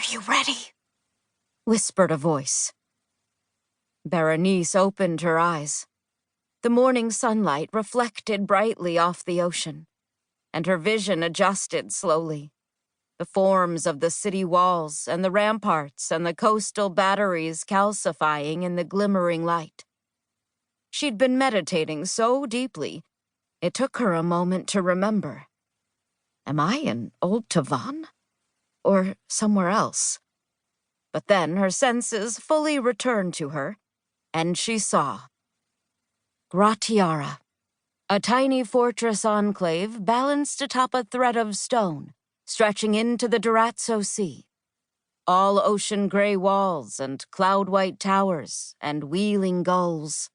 Are you ready? Whispered a voice. Berenice opened her eyes. The morning sunlight reflected brightly off the ocean, and her vision adjusted slowly. The forms of the city walls and the ramparts and the coastal batteries calcifying in the glimmering light. She'd been meditating so deeply, it took her a moment to remember. Am I in Old Tavan? Or somewhere else? But then her senses fully returned to her, and she saw. Gratiara, a tiny fortress enclave balanced atop a thread of stone, stretching into the Durazzo Sea. All ocean-gray walls and cloud-white towers and wheeling gulls.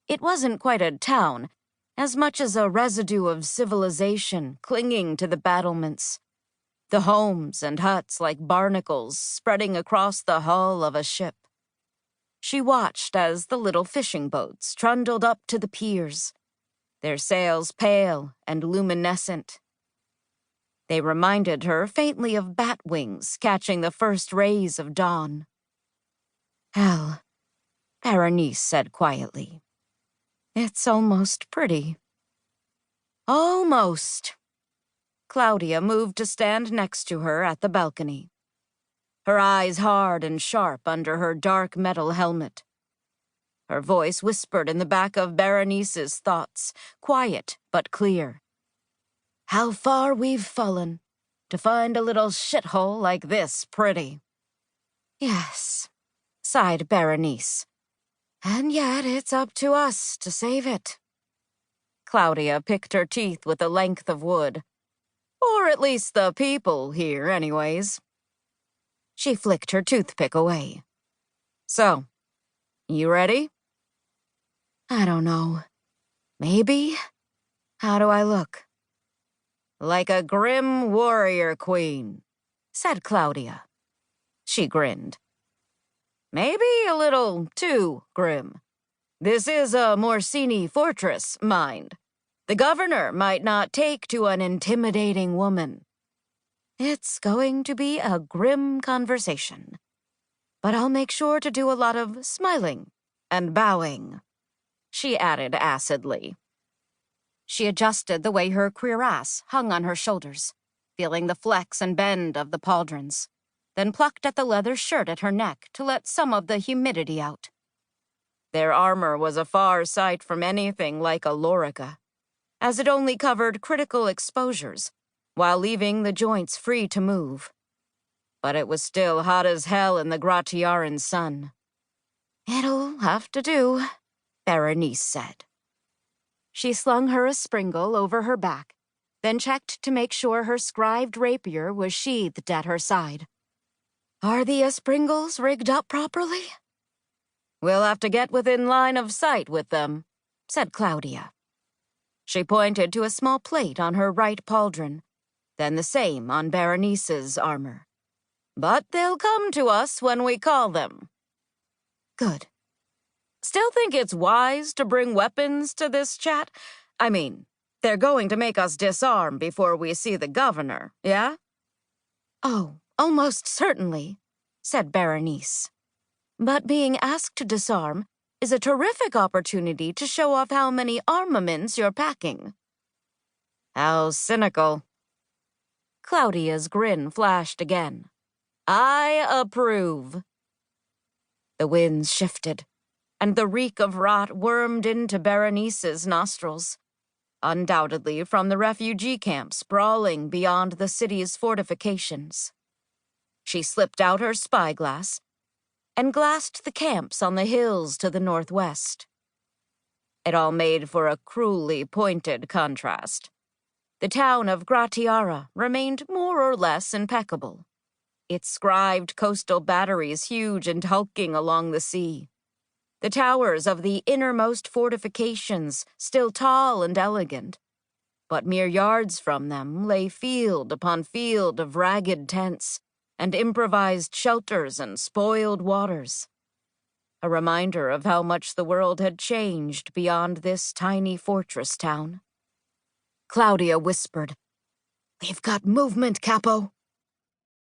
It wasn't quite a town, as much as a residue of civilization clinging to the battlements. The homes and huts like barnacles spreading across the hull of a ship. She watched as the little fishing boats trundled up to the piers, their sails pale and luminescent. They reminded her faintly of bat wings catching the first rays of dawn. Hell, Berenice said quietly. It's almost pretty. Almost. Claudia moved to stand next to her at the balcony. Her eyes hard and sharp under her dark metal helmet. Her voice whispered in the back of Berenice's thoughts, quiet but clear. How far we've fallen, to find a little shithole like this pretty. Yes, sighed Berenice. And yet it's up to us to save it. Claudia picked her teeth with a length of wood. Or at least the people here, anyways. She flicked her toothpick away. So, you ready? I don't know. Maybe? How do I look? Like a grim warrior queen, said Claudia. She grinned. Maybe a little too grim. This is a Morsini fortress, mind. The governor might not take to an intimidating woman. It's going to be a grim conversation. But I'll make sure to do a lot of smiling and bowing, she added acidly. She adjusted the way her cuirass hung on her shoulders, feeling the flex and bend of the pauldrons, then plucked at the leather shirt at her neck to let some of the humidity out. Their armor was a far sight from anything like a lorica, as it only covered critical exposures, while leaving the joints free to move. But it was still hot as hell in the Gratiaran sun. It'll have to do, Berenice said. She slung her espringle over her back, then checked to make sure her scrived rapier was sheathed at her side. Are the espringles rigged up properly? We'll have to get within line of sight with them, said Claudia. She pointed to a small plate on her right pauldron, then the same on Berenice's armor. But they'll come to us when we call them. Good. Still think it's wise to bring weapons to this chat? I mean, they're going to make us disarm before we see the governor, yeah? Oh, almost certainly, said Berenice. But being asked to disarm is a terrific opportunity to show off how many armaments you're packing. How cynical. Claudia's grin flashed again. I approve. The winds shifted, and the reek of rot wormed into Berenice's nostrils, undoubtedly from the refugee camp sprawling beyond the city's fortifications. She slipped out her spyglass and glassed the camps on the hills to the northwest. It all made for a cruelly pointed contrast. The town of Gratiara remained more or less impeccable, its scrived coastal batteries huge and hulking along the sea. The towers of the innermost fortifications still tall and elegant, but mere yards from them lay field upon field of ragged tents and improvised shelters and spoiled waters. A reminder of how much the world had changed beyond this tiny fortress town. Claudia whispered, We've got movement, Capo.